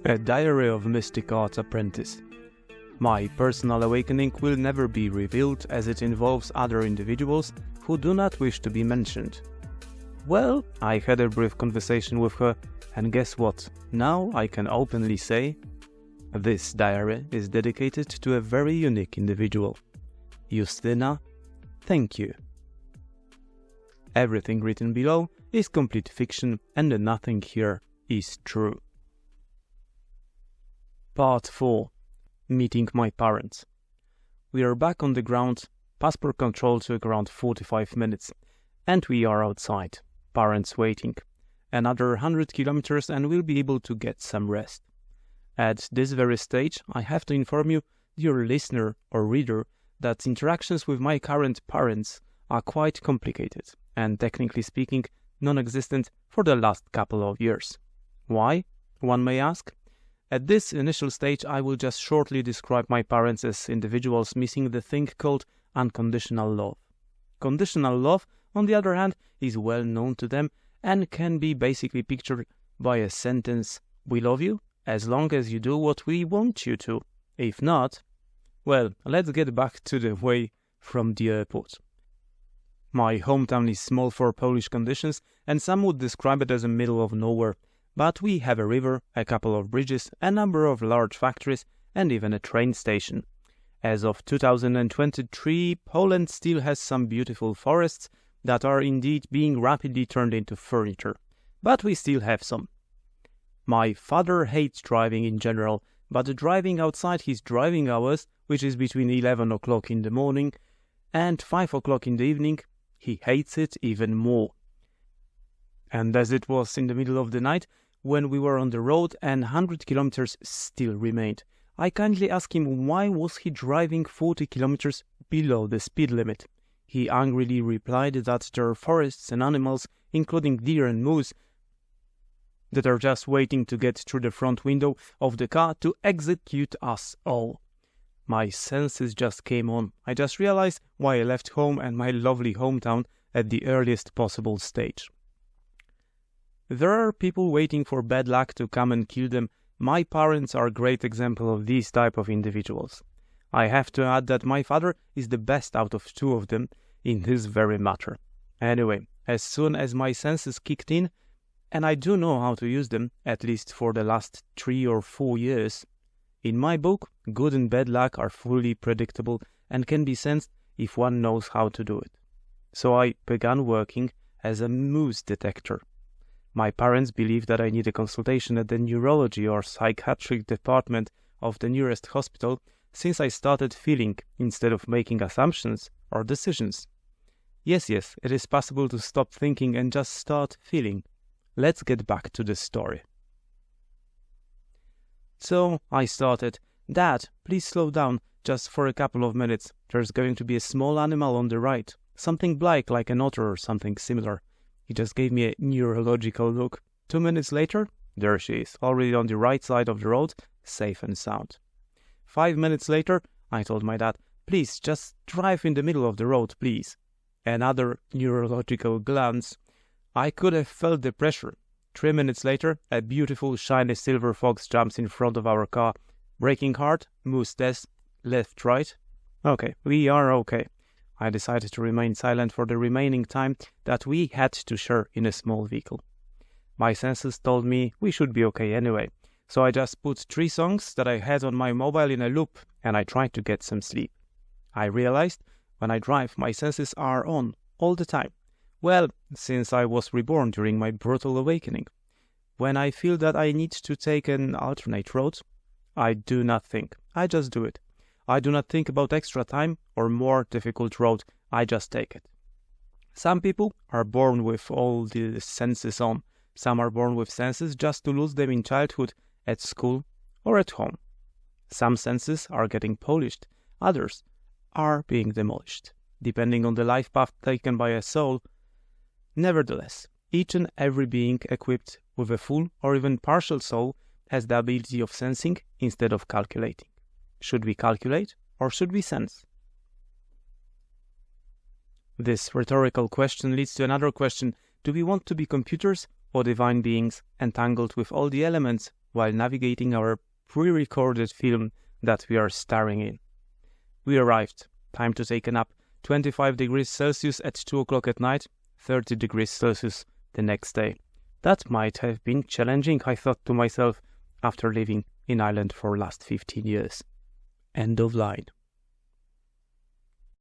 A Diary of Mystic Arts Apprentice. My personal awakening will never be revealed as it involves other individuals who do not wish to be mentioned. Well, I had a brief conversation with her, and guess what? Now I can openly say, this diary is dedicated to a very unique individual. Justyna, thank you. Everything written below is complete fiction and nothing here is true. Part 4. Meeting my parents. We are back on the ground. Passport control took around 45 minutes. And we are outside. Parents waiting. Another 100 kilometers and we'll be able to get some rest. At this very stage, I have to inform you, dear listener or reader, that interactions with my current parents are quite complicated and, technically speaking, non-existent for the last couple of years. Why, one may ask? At this initial stage, I will just shortly describe my parents as individuals missing the thing called unconditional love. Conditional love, on the other hand, is well known to them and can be basically pictured by a sentence, "We love you as long as you do what we want you to. If not..." Well, let's get back to the way from the airport. My hometown is small for Polish conditions, and some would describe it as a middle of nowhere. But we have a river, a couple of bridges, a number of large factories, and even a train station. As of 2023, Poland still has some beautiful forests that are indeed being rapidly turned into furniture. But we still have some. My father hates driving in general, but driving outside his driving hours, which is between 11 o'clock in the morning and 5 o'clock in the evening, he hates it even more. And as it was in the middle of the night, when we were on the road and 100 kilometers still remained, I kindly asked him why was he driving 40 kilometers below the speed limit. He angrily replied that there are forests and animals, including deer and moose, that are just waiting to get through the front window of the car to execute us all. My senses just came on. I just realized why I left home and my lovely hometown at the earliest possible stage. There are people waiting for bad luck to come and kill them. My parents are a great example of these type of individuals. I have to add that my father is the best out of two of them in this very matter. Anyway, as soon as my senses kicked in, and I do know how to use them, at least for the last 3 or 4 years, in my book, good and bad luck are fully predictable and can be sensed if one knows how to do it. So I began working as a moose detector. My parents believe that I need a consultation at the neurology or psychiatric department of the nearest hospital since I started feeling instead of making assumptions or decisions. Yes, it is possible to stop thinking and just start feeling. Let's get back to the story. So I started, "Dad, please slow down just for a couple of minutes. There's going to be a small animal on the right, something black like an otter or something similar." He just gave me a neurological look. 2 minutes later, there she is, already on the right side of the road, safe and sound. 5 minutes later, I told my dad, "Please, just drive in the middle of the road, please." Another neurological glance. I could have felt the pressure. 3 minutes later, a beautiful shiny silver fox jumps in front of our car. Braking hard, moose test, left, right. Okay, we are okay. I decided to remain silent for the remaining time that we had to share in a small vehicle. My senses told me we should be okay anyway, so I just put 3 songs that I had on my mobile in a loop and I tried to get some sleep. I realized when I drive, my senses are on all the time. Well, since I was reborn during my brutal awakening. When I feel that I need to take an alternate road, I do not think, I just do it. I do not think about extra time or more difficult road, I just take it. Some people are born with all the senses on. Some are born with senses just to lose them in childhood, at school or at home. Some senses are getting polished, others are being demolished, depending on the life path taken by a soul. Nevertheless, each and every being equipped with a full or even partial soul has the ability of sensing instead of calculating. Should we calculate or should we sense? This rhetorical question leads to another question. Do we want to be computers or divine beings entangled with all the elements while navigating our pre-recorded film that we are starring in. We arrived. Time to take a nap. 25 degrees Celsius at 2 o'clock at night, 30 degrees Celsius the next day. That might have been challenging, I thought to myself, after living in Ireland for the last 15 years. End of line.